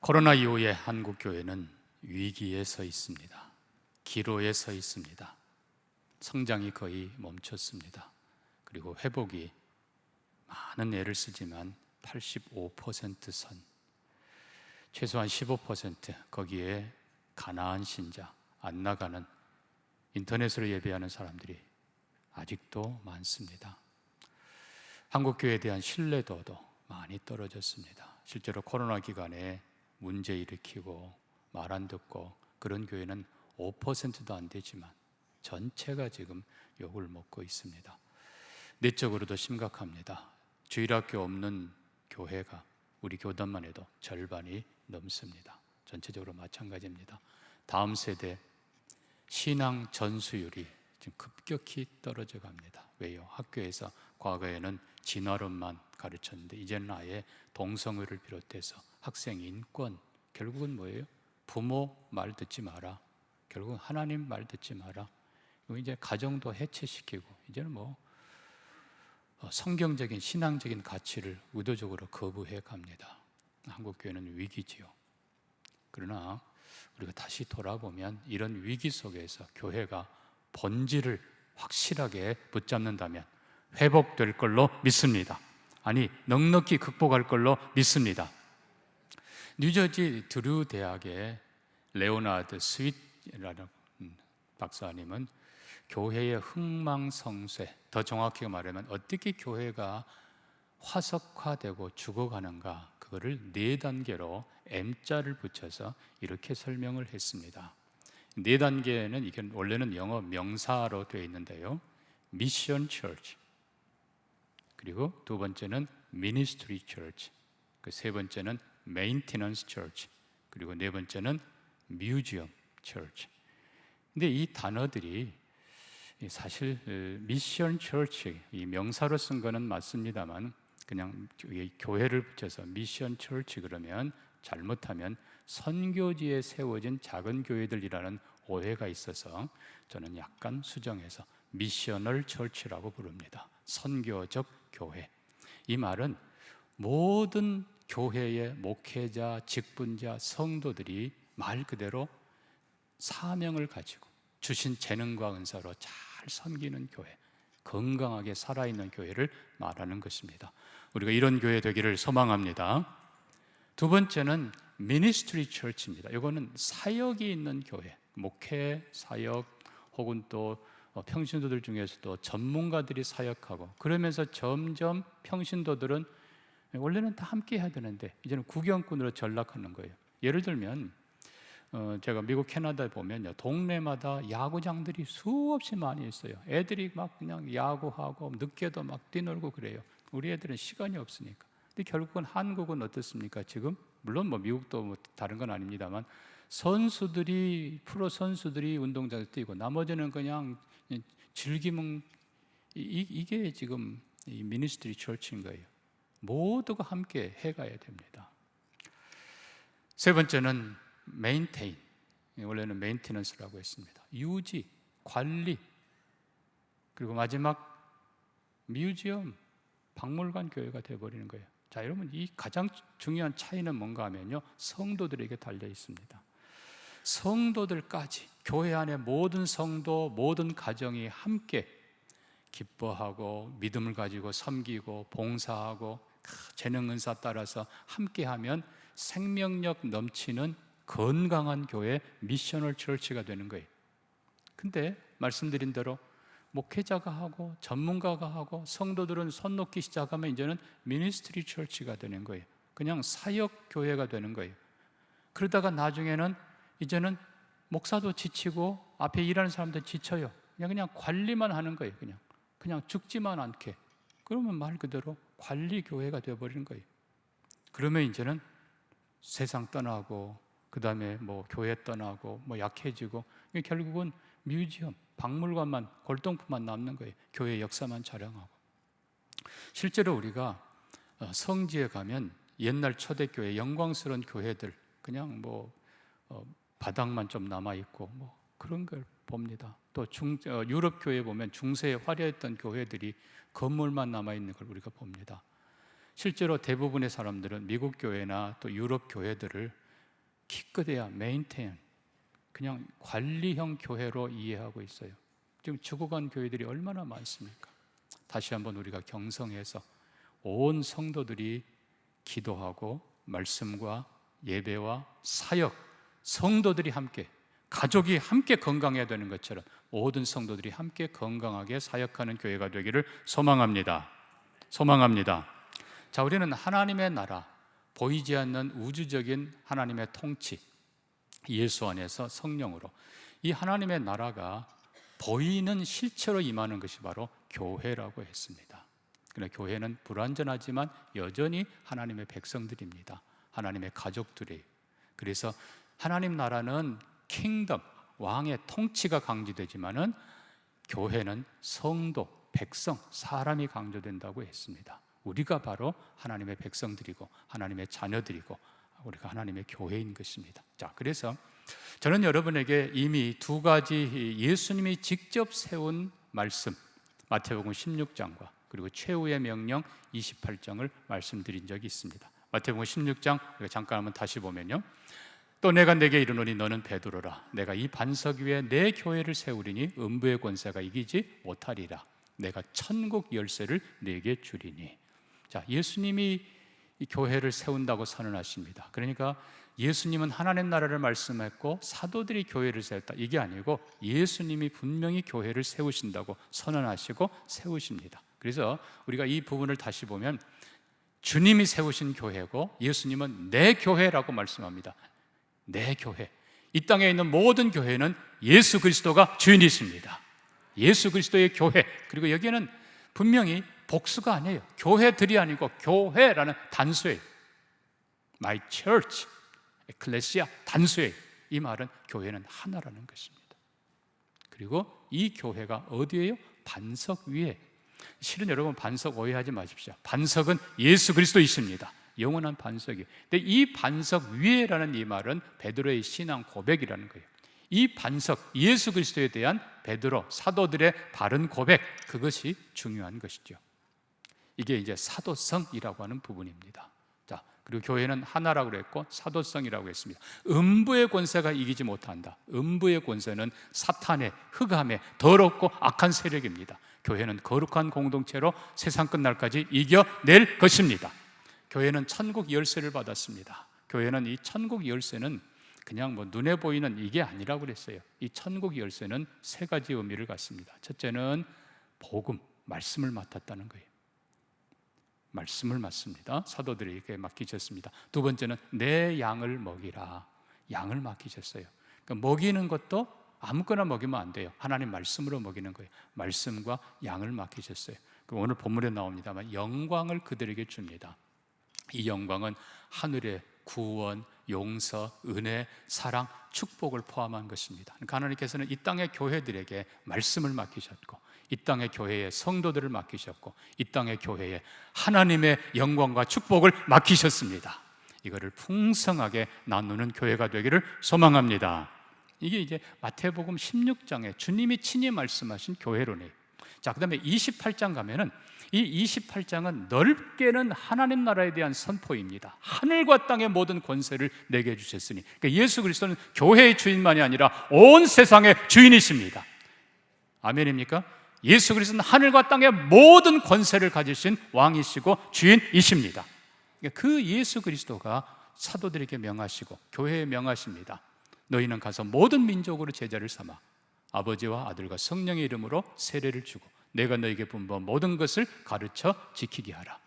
코로나 이후에 한국 교회는 위기에 서 있습니다. 기로에 서 있습니다. 성장이 거의 멈췄습니다. 그리고 회복이 많은 애를 쓰지만 85% 최소한 15% 거기에 가나안 신자, 안 나가는 인터넷으로 예배하는 사람들이 아직도 많습니다. 한국 교회에 대한 신뢰도도 많이 떨어졌습니다. 실제로 코로나 기간에 문제 일으키고 말 안 듣고 그런 교회는 5%도 안 되지만 전체가 지금 욕을 먹고 있습니다. 내적으로도 심각합니다. 주일학교 없는 교회가 우리 교단만 해도 절반이 넘습니다. 전체적으로 마찬가지입니다. 다음 세대 신앙 전수율이 지금 급격히 떨어져 갑니다. 왜요? 학교에서 과거에는 진화론만 가르쳤는데 이제는 아예 동성애를 비롯해서 학생 인권, 결국은 뭐예요? 부모 말 듣지 마라. 결국은 하나님 말 듣지 마라. 이제 가정도 해체시키고 이제는 성경적인 신앙적인 가치를 의도적으로 거부해 갑니다. 한국 교회는 위기지요. 그러나 우리가 다시 돌아보면 이런 위기 속에서 교회가 본질을 확실하게 붙잡는다면 회복될 걸로 믿습니다. 아니, 넉넉히 극복할 걸로 믿습니다. 뉴저지 드류 대학의 레오나드 스윗이라는 박사님은 교회의 흥망성쇠, 더 정확히 말하면 어떻게 교회가 화석화되고 죽어가는가, 그거를 4단계로 M자를 붙여서 이렇게 설명을 했습니다. 4단계는 이게 원래는 영어 명사로 되어 있는데요. 미션 처치, 그리고 2번째는 미니스트리 처치, 세 번째는 메인티넌스 처치, 그리고 4번째는 뮤지엄 처치. 근데 이 단어들이 사실 미션 처치, 이 명사로 쓴 거는 맞습니다만 그냥 교회를 붙여서 미션 처치 그러면 잘못하면 선교지에 세워진 작은 교회들이라는 오해가 있어서 저는 약간 수정해서 미셔널 처치라고 부릅니다. 선교적 교회. 이 말은 모든 교회의 목회자, 직분자, 성도들이 말 그대로 사명을 가지고 주신 재능과 은사로 잘 섬기는 교회, 건강하게 살아있는 교회를 말하는 것입니다. 우리가 이런 교회 되기를 소망합니다. 2번째는 미니스트리 처치입니다. 이거는 사역이 있는 교회, 목회, 사역 혹은 또 평신도들 중에서도 전문가들이 사역하고 그러면서 점점 평신도들은 원래는 다 함께 해야 되는데 이제는 구경꾼으로 전락하는 거예요. 예를 들면 제가 미국 캐나다에 보면요, 동네마다 야구장들이 수없이 많이 있어요. 애들이 막 그냥 야구하고 늦게도 막 뛰놀고 그래요. 우리 애들은 시간이 없으니까. 근데 결국은 한국은 어떻습니까? 지금 물론 미국도 다른 건 아닙니다만 선수들이, 프로 선수들이 운동장에서 뛰고 나머지는 그냥 즐기면 이게 지금 이 미니스트리 처치인 거예요. 모두가 함께 해가야 됩니다. 3번째는 메인테인, 원래는 메인티넌스라고 했습니다. 유지, 관리, 그리고 마지막 뮤지엄, 박물관 교회가 되어버리는 거예요. 자, 여러분, 이 가장 중요한 차이는 뭔가 하면요, 성도들에게 달려 있습니다. 성도들까지, 교회 안에 모든 성도, 모든 가정이 함께 기뻐하고 믿음을 가지고 섬기고 봉사하고 재능 은사 따라서 함께하면 생명력 넘치는 건강한 교회, 미셔널 처치가 되는 거예요. 근데 말씀드린 대로 목회자가 하고 전문가가 하고 성도들은 손 놓기 시작하면 이제는 미니스트리 처치가 되는 거예요. 그냥 사역 교회가 되는 거예요. 그러다가 나중에는 이제는 목사도 지치고 앞에 일하는 사람도 지쳐요. 그냥 관리만 하는 거예요. 그냥 죽지만 않게. 그러면 말 그대로 관리 교회가 되어버리는 거예요. 그러면 이제는 세상 떠나고 그 다음에 교회 떠나고 약해지고 결국은 뮤지엄, 박물관만, 골동품만 남는 거예요. 교회 역사만 자랑하고. 실제로 우리가 성지에 가면 옛날 초대교회, 영광스러운 교회들 그냥 바닥만 좀 남아있고 그런 걸 봅니다. 또 유럽 교회에 보면 중세에 화려했던 교회들이 건물만 남아있는 걸 우리가 봅니다. 실제로 대부분의 사람들은 미국 교회나 또 유럽 교회들을 기껏해야 메인테인, 그냥 관리형 교회로 이해하고 있어요. 지금 죽어간 교회들이 얼마나 많습니까? 다시 한번 우리가 경성해서 온 성도들이 기도하고 말씀과 예배와 사역, 성도들이 함께, 가족이 함께 건강해야 되는 것처럼 모든 성도들이 함께 건강하게 사역하는 교회가 되기를 소망합니다. 소망합니다. 자, 우리는 하나님의 나라, 보이지 않는 우주적인 하나님의 통치, 예수 안에서 성령으로 이 하나님의 나라가 보이는 실체로 임하는 것이 바로 교회라고 했습니다. 그러나 교회는 불완전하지만 여전히 하나님의 백성들입니다. 하나님의 가족들이에요. 그래서 하나님 나라는 킹덤, 왕의 통치가 강조되지만은 교회는 성도, 백성, 사람이 강조된다고 했습니다. 우리가 바로 하나님의 백성들이고 하나님의 자녀들이고 우리가 하나님의 교회인 것입니다. 자, 그래서 저는 여러분에게 이미 두 가지 예수님이 직접 세운 말씀, 마태복음 16장과 그리고 최후의 명령 28장을 말씀드린 적이 있습니다. 마태복음 16장 잠깐 한번 다시 보면요, 또 내가 내게 이르노니 너는 베드로라. 내가 이 반석 위에 내 교회를 세우리니 음부의 권세가 이기지 못하리라. 내가 천국 열쇠를 내게 주리니. 자, 예수님이 이 교회를 세운다고 선언하십니다. 그러니까 예수님은 하나님 나라를 말씀했고 사도들이 교회를 세웠다, 이게 아니고 예수님이 분명히 교회를 세우신다고 선언하시고 세우십니다. 그래서 우리가 이 부분을 다시 보면 주님이 세우신 교회고 예수님은 내 교회라고 말씀합니다. 내 교회, 이 땅에 있는 모든 교회는 예수 그리스도가 주인이십니다. 예수 그리스도의 교회, 그리고 여기에는 분명히 복수가 아니에요. 교회들이 아니고 교회라는 단수예요. My church, 에클레시아 단수예요. 이 말은 교회는 하나라는 것입니다. 그리고 이 교회가 어디예요? 반석 위에. 실은 여러분 반석 오해하지 마십시오. 반석은 예수 그리스도이십니다. 영원한 반석이에요. 근데 이 반석 위에라는 이 말은 베드로의 신앙 고백이라는 거예요. 이 반석, 예수 그리스도에 대한 베드로, 사도들의 바른 고백, 그것이 중요한 것이죠. 이게 이제 사도성이라고 하는 부분입니다. 자, 그리고 교회는 하나라고 그랬고 사도성이라고 했습니다. 음부의 권세가 이기지 못한다. 음부의 권세는 사탄의, 흑암의 더럽고 악한 세력입니다. 교회는 거룩한 공동체로 세상 끝날까지 이겨낼 것입니다. 교회는 천국 열쇠를 받았습니다. 교회는 이 천국 열쇠는 그냥 뭐 눈에 보이는 이게 아니라고 그랬어요. 이 천국 열쇠는 세 가지 의미를 갖습니다. 첫째는 복음, 말씀을 맡았다는 거예요. 말씀을 맡습니다. 사도들에게 맡기셨습니다. 두 번째는 내 양을 먹이라. 양을 맡기셨어요. 그러니까 먹이는 것도 아무거나 먹이면 안 돼요. 하나님 말씀으로 먹이는 거예요. 말씀과 양을 맡기셨어요. 오늘 본문에 나옵니다만 영광을 그들에게 줍니다. 이 영광은 하늘의 구원, 용서, 은혜, 사랑, 축복을 포함한 것입니다. 그러니까 하나님께서는 이 땅의 교회들에게 말씀을 맡기셨고 이 땅의 교회에 성도들을 맡기셨고 이 땅의 교회에 하나님의 영광과 축복을 맡기셨습니다. 이거를 풍성하게 나누는 교회가 되기를 소망합니다. 이게 이제 마태복음 16장에 주님이 친히 말씀하신 교회론이에요. 자, 그 다음에 28장 가면은 이 28장은 넓게는 하나님 나라에 대한 선포입니다. 하늘과 땅의 모든 권세를 내게 주셨으니, 그러니까 예수 그리스도는 교회의 주인만이 아니라 온 세상의 주인이십니다. 아멘입니까? 예수 그리스도는 하늘과 땅의 모든 권세를 가지신 왕이시고 주인이십니다. 그 예수 그리스도가 사도들에게 명하시고 교회에 명하십니다. 너희는 가서 모든 민족으로 제자를 삼아 아버지와 아들과 성령의 이름으로 세례를 주고 내가 너에게 분부한 모든 것을 가르쳐 지키게 하라.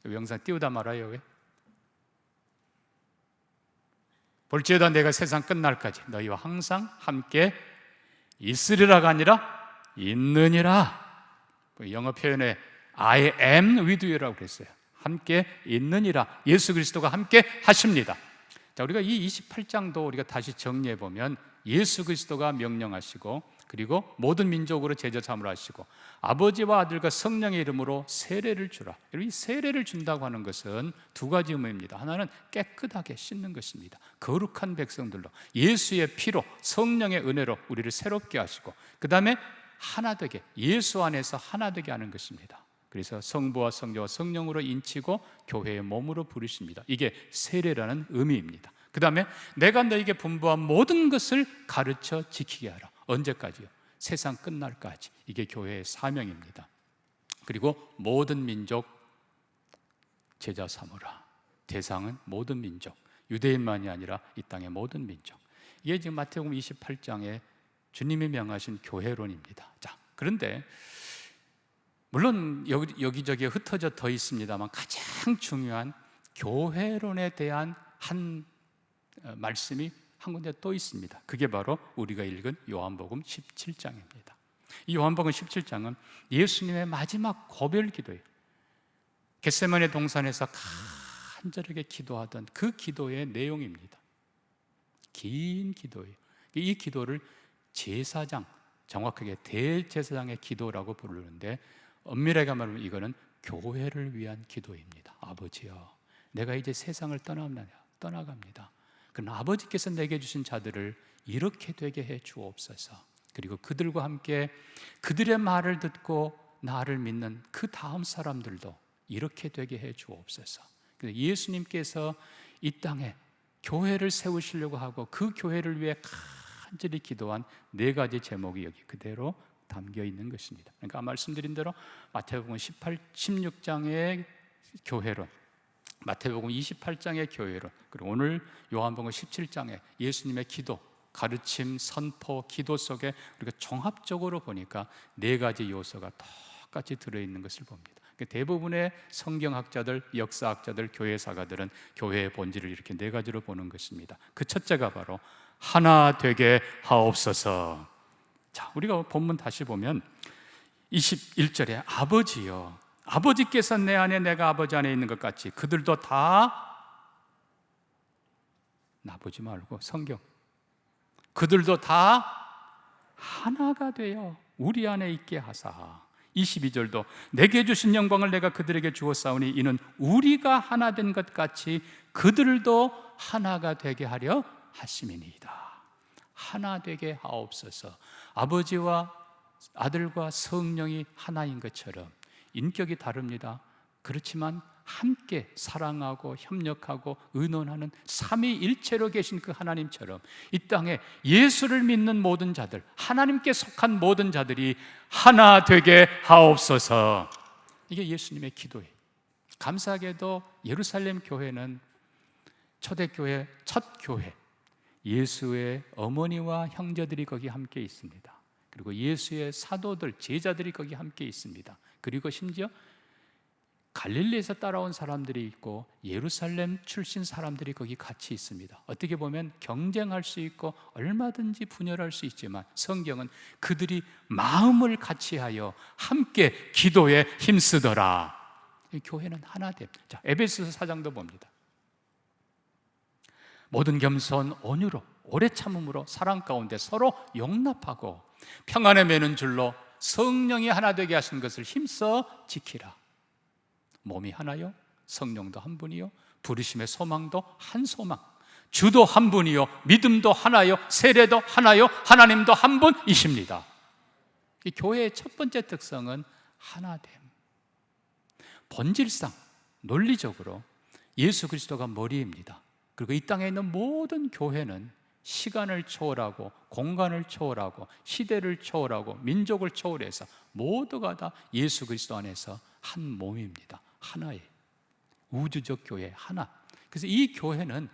영상 띄우다 말아요. 왜? 볼지어다 내가 세상 끝날까지 너희와 항상 함께 있으리라가 아니라 있느니라. 영어 표현에 I am with you라고 그랬어요. 함께 있느니라. 예수 그리스도가 함께 하십니다. 자, 우리가 이 28장도 우리가 다시 정리해 보면 예수 그리스도가 명령하시고 그리고 모든 민족으로 제자 삼으라 하시고 아버지와 아들과 성령의 이름으로 세례를 주라. 이 세례를 준다고 하는 것은 두 가지 의미입니다. 하나는 깨끗하게 씻는 것입니다. 거룩한 백성들로 예수의 피로 성령의 은혜로 우리를 새롭게 하시고 그 다음에 하나 되게, 예수 안에서 하나 되게 하는 것입니다. 그래서 성부와 성자와 성령으로 인치고 교회의 몸으로 부르십니다. 이게 세례라는 의미입니다. 그 다음에 내가 너에게 분부한 모든 것을 가르쳐 지키게 하라. 언제까지요? 세상 끝날까지. 이게 교회의 사명입니다. 그리고 모든 민족 제자 삼으라. 대상은 모든 민족, 유대인만이 아니라 이 땅의 모든 민족. 이게 지금 마태복음 28장에 주님이 명하신 교회론입니다. 자, 그런데 물론 여기저기에 흩어져 더 있습니다만 가장 중요한 교회론에 대한 한 말씀이 한 군데 또 있습니다. 그게 바로 우리가 읽은 요한복음 17장입니다. 이 요한복음 17장은 예수님의 마지막 고별 기도예요. 겟세마네 동산에서 간절하게 기도하던 그 기도의 내용입니다. 긴 기도예요. 이 기도를 제사장, 정확하게 대제사장의 기도라고 부르는데 엄밀하게 말하면 이거는 교회를 위한 기도입니다. 아버지여, 내가 이제 세상을 떠나갑니다. 그러나 아버지께서 내게 주신 자들을 이렇게 되게 해 주옵소서. 그리고 그들과 함께 그들의 말을 듣고 나를 믿는 그 다음 사람들도 이렇게 되게 해 주옵소서. 예수님께서 이 땅에 교회를 세우시려고 하고 그 교회를 위해 간절히 기도한 4가지 제목이 여기 그대로 담겨 있는 것입니다. 그러니까 말씀드린 대로 마태복음 16장의 교회론, 마태복음 28장의 교회론, 그리고 오늘 요한복음 17장의 예수님의 기도, 가르침, 선포, 기도 속에 우리가 종합적으로 보니까 4가지 요소가 똑같이 들어있는 것을 봅니다. 대부분의 성경학자들, 역사학자들, 교회사가들은 교회의 본질을 이렇게 4가지로 보는 것입니다. 그 첫째가 바로 하나 되게 하옵소서. 자, 우리가 본문 다시 보면 21절에 아버지여, 아버지께서 내 안에 내가 아버지 안에 있는 것 같이 그들도 다, 나보지 말고 성경, 그들도 다 하나가 되어 우리 안에 있게 하사. 22절도 내게 주신 영광을 내가 그들에게 주었사오니 이는 우리가 하나 된 것 같이 그들도 하나가 되게 하려 하심이니이다. 하나 되게 하옵소서. 아버지와 아들과 성령이 하나인 것처럼 인격이 다릅니다. 그렇지만 함께 사랑하고 협력하고 의논하는 삼위일체로 계신 그 하나님처럼 이 땅에 예수를 믿는 모든 자들, 하나님께 속한 모든 자들이 하나 되게 하옵소서. 이게 예수님의 기도예요. 감사하게도 예루살렘 교회는 초대교회 첫 교회, 예수의 어머니와 형제들이 거기 함께 있습니다. 그리고 예수의 사도들, 제자들이 거기 함께 있습니다. 그리고 심지어 갈릴리에서 따라온 사람들이 있고 예루살렘 출신 사람들이 거기 같이 있습니다. 어떻게 보면 경쟁할 수 있고 얼마든지 분열할 수 있지만 성경은 그들이 마음을 같이하여 함께 기도에 힘쓰더라. 교회는 하나됨. 자, 에베소서 4장도 봅니다. 모든 겸손, 온유로, 오래 참음으로 사랑 가운데 서로 용납하고 평안에 매는 줄로 성령이 하나 되게 하신 것을 힘써 지키라. 몸이 하나요, 성령도 한 분이요, 부르심의 소망도 한 소망, 주도 한 분이요, 믿음도 하나요, 세례도 하나요, 하나님도 한 분이십니다. 이 교회의 첫 번째 특성은 하나됨. 본질상, 논리적으로 예수 그리스도가 머리입니다. 그리고 이 땅에 있는 모든 교회는 시간을 초월하고 공간을 초월하고 시대를 초월하고 민족을 초월해서 모두가 다 예수 그리스도 안에서 한 몸입니다. 하나의 우주적 교회 하나. 그래서 이 교회는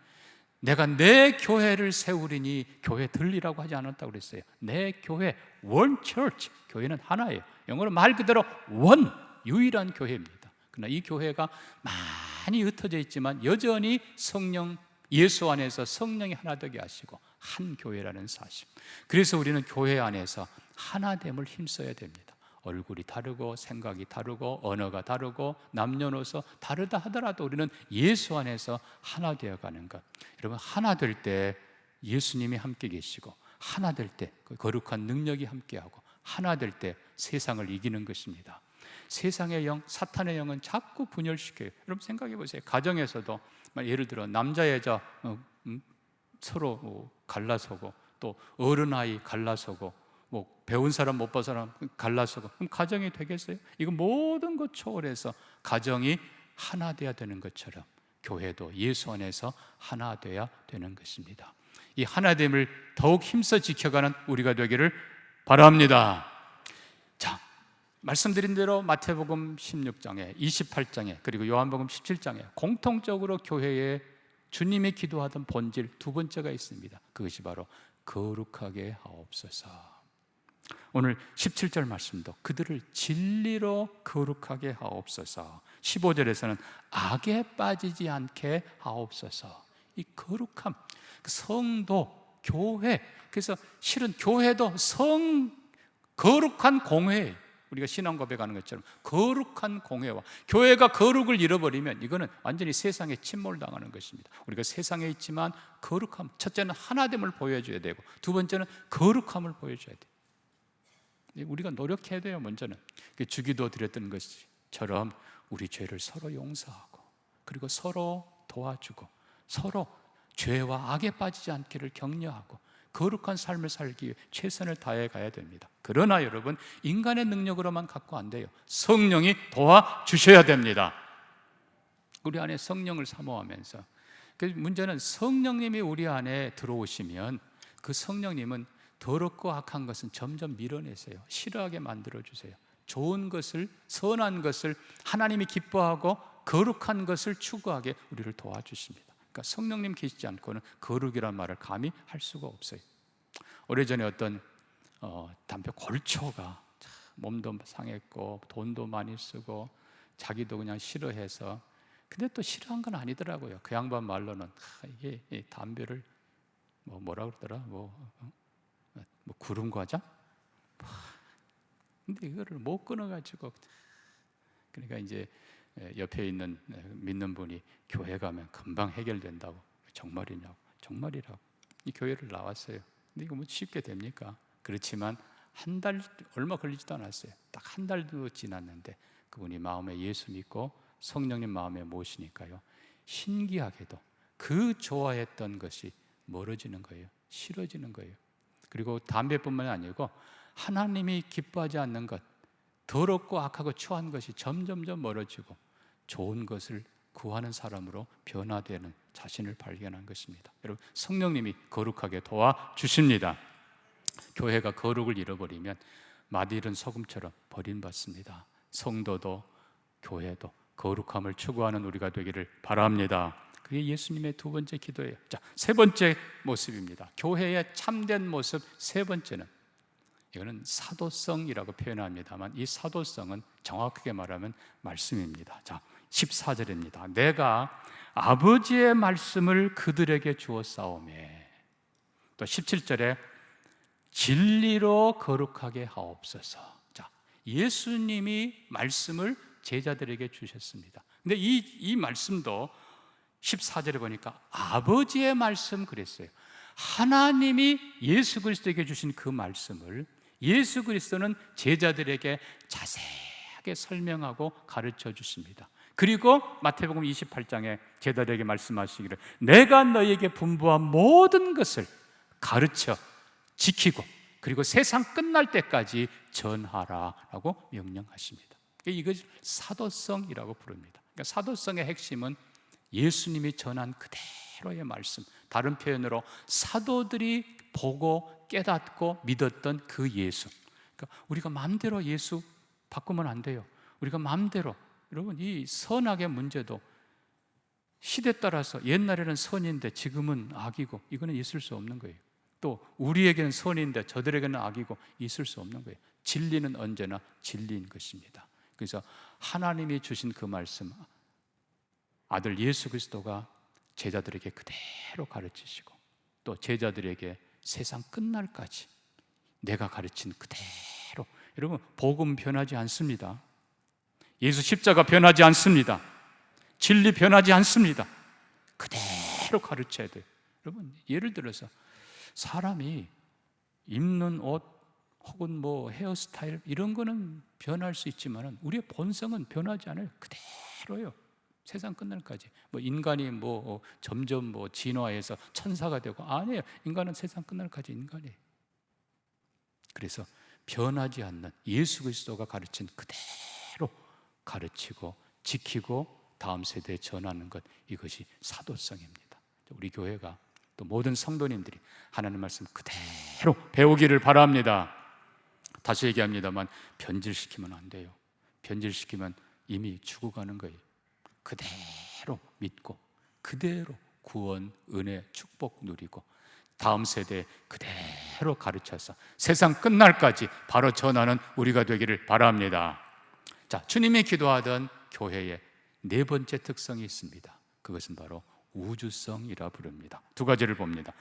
내가 내 교회를 세우리니 교회들이라고 하지 않았다고 그랬어요. 내 교회, one church, 교회는 하나예요. 영어로 말 그대로 one, 유일한 교회입니다. 그러나 이 교회가 많이 흩어져 있지만 여전히 성령, 예수 안에서 성령이 하나 되게 하시고 한 교회라는 사실. 그래서 우리는 교회 안에서 하나됨을 힘써야 됩니다. 얼굴이 다르고 생각이 다르고 언어가 다르고 남녀노소 다르다 하더라도 우리는 예수 안에서 하나 되어가는 것. 여러분, 하나 될 때 예수님이 함께 계시고 하나 될 때 거룩한 능력이 함께하고 하나 될 때 세상을 이기는 것입니다. 세상의 영, 사탄의 영은 자꾸 분열시켜요. 여러분 생각해 보세요. 가정에서도 예를 들어 남자 여자 서로 갈라서고 또 어른아이 갈라서고 뭐 배운 사람 못 배운 사람 갈라서고 그럼 가정이 되겠어요? 이거 모든 것 초월해서 가정이 하나 돼야 되는 것처럼 교회도 예수 안에서 하나 되어야 되는 것입니다. 이 하나됨을 더욱 힘써 지켜가는 우리가 되기를 바랍니다. 자, 말씀드린 대로 마태복음 16장에 28장에 그리고 요한복음 17장에 공통적으로 교회에 주님이 기도하던 본질 두 번째가 있습니다. 그것이 바로 거룩하게 하옵소서. 오늘 17절 말씀도 그들을 진리로 거룩하게 하옵소서. 15절에서는 악에 빠지지 않게 하옵소서. 이 거룩함, 성도, 교회, 그래서 실은 교회도 거룩한 공회예요. 우리가 신앙 고백하는 것처럼 거룩한 공회와 교회가 거룩을 잃어버리면 이거는 완전히 세상에 침몰당하는 것입니다. 우리가 세상에 있지만 거룩함, 첫째는 하나됨을 보여줘야 되고 두 번째는 거룩함을 보여줘야 돼요. 우리가 노력해야 돼요. 먼저는 주기도 드렸던 것처럼 우리 죄를 서로 용서하고 그리고 서로 도와주고 서로 죄와 악에 빠지지 않기를 격려하고 거룩한 삶을 살기 위해 최선을 다해 가야 됩니다. 그러나 여러분, 인간의 능력으로만 갖고 안 돼요. 성령이 도와주셔야 됩니다. 우리 안에 성령을 사모하면서, 문제는 성령님이 우리 안에 들어오시면 그 성령님은 더럽고 악한 것은 점점 밀어내세요. 싫어하게 만들어주세요. 좋은 것을, 선한 것을, 하나님이 기뻐하고 거룩한 것을 추구하게 우리를 도와주십니다. 그러니까 성령님 계시지 않고는 거룩이란 말을 감히 할 수가 없어요. 오래전에 어떤 담배 골초가 몸도 상했고 돈도 많이 쓰고 자기도 그냥 싫어해서, 근데 또 싫어한 건 아니더라고요. 그 양반 말로는 이게 담배를 뭐라 그러더라, 뭐 구름 과자? 근데 이거를 못 끊어가지고, 그러니까 이제 옆에 있는 믿는 분이 교회 가면 금방 해결된다고. 정말이냐고. 정말이라고. 이 교회를 나왔어요. 근데 이거 뭐 쉽게 됩니까? 그렇지만 한 달, 얼마 걸리지도 않았어요. 딱 한 달도 지났는데 그분이 마음에 예수 믿고 성령님 마음에 모시니까요, 신기하게도 그 좋아했던 것이 멀어지는 거예요. 싫어지는 거예요. 그리고 담배뿐만 아니고 하나님이 기뻐하지 않는 것, 더럽고 악하고 추한 것이 점점점 멀어지고 좋은 것을 구하는 사람으로 변화되는 자신을 발견한 것입니다. 여러분, 성령님이 거룩하게 도와주십니다. 교회가 거룩을 잃어버리면 맛 잃은 소금처럼 버림받습니다. 성도도 교회도 거룩함을 추구하는 우리가 되기를 바랍니다. 그게 예수님의 두 번째 기도예요. 자, 세 번째 모습입니다. 교회의 참된 모습 세 번째는, 이거는 사도성이라고 표현합니다만 이 사도성은 정확하게 말하면 말씀입니다. 자, 14절입니다. 내가 아버지의 말씀을 그들에게 주었사오매. 또 17절에 진리로 거룩하게 하옵소서. 자, 예수님이 말씀을 제자들에게 주셨습니다. 근데 이 말씀도 14절에 보니까 아버지의 말씀 그랬어요. 하나님이 예수 그리스도에게 주신 그 말씀을 예수 그리스도는 제자들에게 자세하게 설명하고 가르쳐 주십니다. 그리고 마태복음 28장에 제자들에게 말씀하시기를 내가 너희에게 분부한 모든 것을 가르쳐 지키고 그리고 세상 끝날 때까지 전하라라고 명령하십니다. 이것을 사도성이라고 부릅니다. 그러니까 사도성의 핵심은 예수님이 전한 그대로의 말씀, 다른 표현으로 사도들이 보고 깨닫고 믿었던 그 예수. 그러니까 우리가 마음대로 예수 바꾸면 안 돼요. 우리가 마음대로, 여러분, 이 선악의 문제도 시대 따라서 옛날에는 선인데 지금은 악이고, 이거는 있을 수 없는 거예요. 또 우리에게는 선인데 저들에게는 악이고, 있을 수 없는 거예요. 진리는 언제나 진리인 것입니다. 그래서 하나님이 주신 그 말씀, 아들 예수 그리스도가 제자들에게 그대로 가르치시고 또 제자들에게 세상 끝날까지 내가 가르친 그대로. 여러분, 복음 변하지 않습니다. 예수 십자가 변하지 않습니다. 진리 변하지 않습니다. 그대로 가르쳐야 돼요. 여러분, 예를 들어서 사람이 입는 옷 혹은 뭐 헤어스타일 이런 거는 변할 수 있지만 우리의 본성은 변하지 않아요. 그대로요. 세상 끝날까지. 뭐 인간이 뭐 점점 뭐 진화해서 천사가 되고, 아니에요. 인간은 세상 끝날까지 인간이에요. 그래서 변하지 않는 예수 그리스도가 가르친 그대로 가르치고 지키고 다음 세대에 전하는 것, 이것이 사도성입니다. 우리 교회가 또 모든 성도님들이 하나님 말씀 그대로 배우기를 바랍니다. 다시 얘기합니다만 변질시키면 안 돼요. 변질시키면 이미 죽어가는 거예요. 그대로 믿고 그대로 구원, 은혜, 축복 누리고 다음 세대에 그대로 가르쳐서 세상 끝날까지 바로 전하는 우리가 되기를 바랍니다. 자, 주님이 기도하던 교회의 네 번째 특성이 있습니다. 그것은 바로 우주성이라 부릅니다. 두 가지를 봅니다.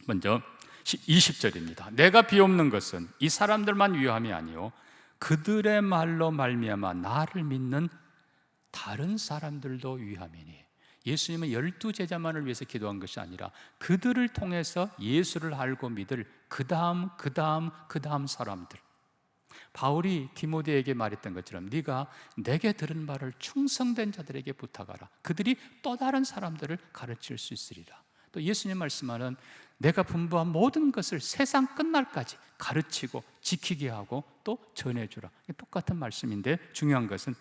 먼저 20절입니다. 내가 비옵는 것은 이 사람들만 위함이 아니요 그들의 말로 말미암아 나를 믿는 다른 사람들도 위함이니. 예수님은 12제자만을 위해서 기도한 것이 아니라 그들을 통해서 예수를 알고 믿을 그 다음 사람들. 바울이 디모데에게 말했던 것처럼 네가 내게 들은 말을 충성된 자들에게 부탁하라. 그들이 또 다른 사람들을 가르칠 수 있으리라. 또 예수님 말씀하는 내가 분부한 모든 것을 세상 끝날까지 가르치고 지키게 하고 또 전해주라. 똑같은 말씀인데 중요한 것은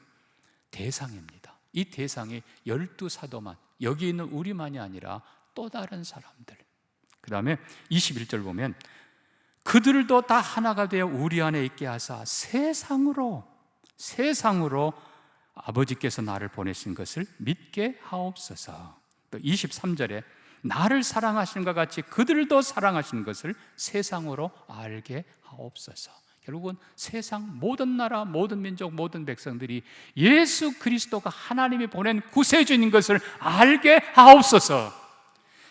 대상입니다. 이 대상이 12사도만, 여기 있는 우리만이 아니라 또 다른 사람들. 그 다음에 21절 보면 그들도 다 하나가 되어 우리 안에 있게 하사 세상으로 아버지께서 나를 보내신 것을 믿게 하옵소서. 또 23절에 나를 사랑하시는 것 같이 그들도 사랑하시는 것을 세상으로 알게 하옵소서. 결국은 세상 모든 나라, 모든 민족, 모든 백성들이 예수 그리스도가 하나님이 보낸 구세주인 것을 알게 하옵소서.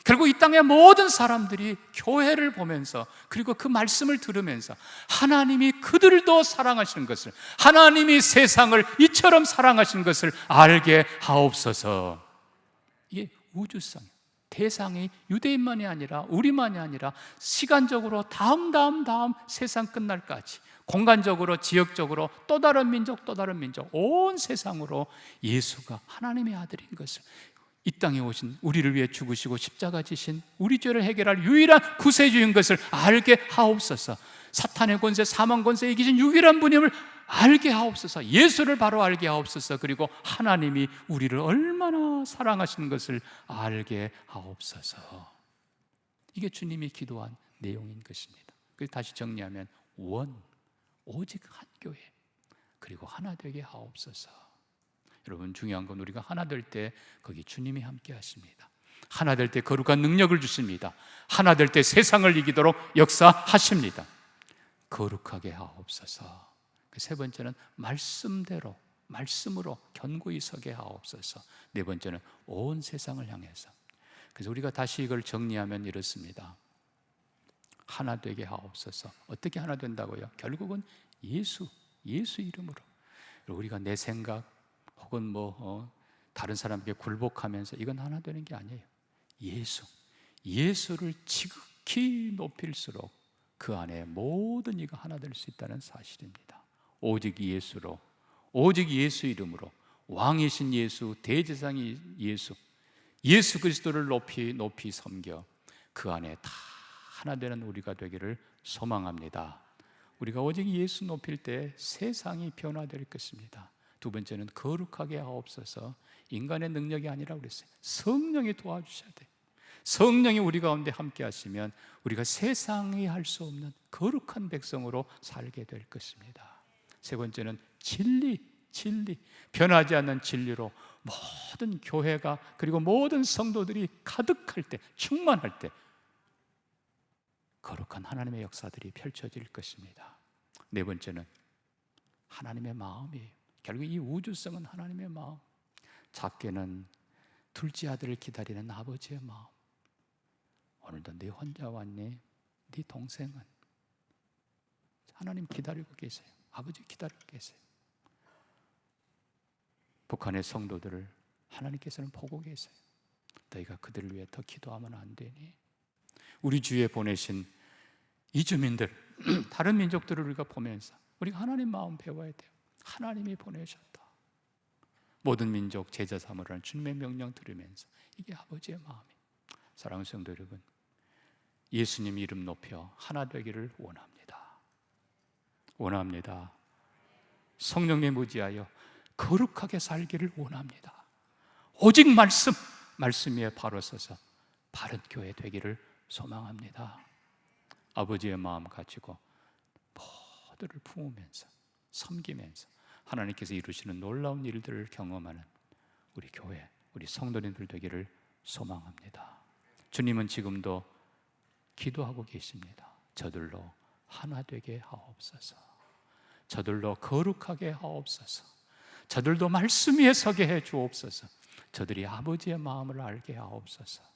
결국 이 땅의 모든 사람들이 교회를 보면서 그리고 그 말씀을 들으면서 하나님이 그들도 사랑하시는 것을, 하나님이 세상을 이처럼 사랑하시는 것을 알게 하옵소서. 이게 우주성, 대상이 유대인만이 아니라 우리만이 아니라 시간적으로 다음 세상 끝날까지, 공간적으로 지역적으로 또 다른 민족 온 세상으로 예수가 하나님의 아들인 것을, 이 땅에 오신 우리를 위해 죽으시고 십자가 지신 우리 죄를 해결할 유일한 구세주인 것을 알게 하옵소서. 사탄의 권세, 사망 권세에 이기신 유일한 분임을 알게 하옵소서. 예수를 바로 알게 하옵소서. 그리고 하나님이 우리를 얼마나 사랑하시는 것을 알게 하옵소서. 이게 주님이 기도한 내용인 것입니다. 그래서 다시 정리하면 오직 한 교회, 그리고 하나 되게 하옵소서. 여러분, 중요한 건 우리가 하나 될 때 거기 주님이 함께 하십니다. 하나 될 때 거룩한 능력을 주십니다. 하나 될 때 세상을 이기도록 역사하십니다. 거룩하게 하옵소서. 세 번째는 말씀으로 견고히 서게 하옵소서. 네 번째는 온 세상을 향해서. 그래서 우리가 다시 이걸 정리하면 이렇습니다. 하나 되게 하옵소서. 어떻게 하나 된다고요? 결국은 예수 이름으로. 우리가 내 생각 혹은 다른 사람에게 굴복하면서 이건 하나 되는 게 아니에요. 예수를 지극히 높일수록 그 안에 모든 이가 하나 될 수 있다는 사실입니다. 오직 예수로, 오직 예수 이름으로, 왕이신 예수, 대제사장이 예수 그리스도를 높이 섬겨 그 안에 다 하나 되는 우리가 되기를 소망합니다. 우리가 오직 예수 높일 때 세상이 변화될 것입니다. 두 번째는 거룩하게 하옵소서. 인간의 능력이 아니라 그랬어요. 성령이 도와주셔야 돼요. 성령이 우리 가운데 함께 하시면 우리가 세상이 할 수 없는 거룩한 백성으로 살게 될 것입니다. 세 번째는 진리, 변하지 않는 진리로 모든 교회가 그리고 모든 성도들이 가득할 때, 충만할 때 거룩한 하나님의 역사들이 펼쳐질 것입니다. 네 번째는 하나님의 마음이에요. 결국 이 우주성은 하나님의 마음. 작게는 둘째 아들을 기다리는 아버지의 마음. 오늘도 네 혼자 왔니? 네 동생은? 하나님 기다리고 계세요. 아버지 기다리고 계세요. 북한의 성도들을 하나님께서는 보고 계세요. 너희가 그들을 위해 더 기도하면 안 되니? 우리 주위에 보내신 이주민들, 다른 민족들을 우리가 보면서 우리가 하나님 마음 배워야 돼요. 하나님이 보내셨다. 모든 민족 제자 삼으라는 주님의 명령 들으면서 이게 아버지의 마음이에요. 사랑하는 성도 여러분, 예수님 이름 높여 하나 되기를 원합니다. 성령님 의지하여 거룩하게 살기를 원합니다. 오직 말씀 위에 바로 서서 바른 교회 되기를 소망합니다. 아버지의 마음 가지고 모두를 품으면서 섬기면서 하나님께서 이루시는 놀라운 일들을 경험하는 우리 교회, 우리 성도님들 되기를 소망합니다. 주님은 지금도 기도하고 계십니다. 저들로 하나 되게 하옵소서. 저들로 거룩하게 하옵소서. 저들도 말씀 위에 서게 해 주옵소서. 저들이 아버지의 마음을 알게 하옵소서.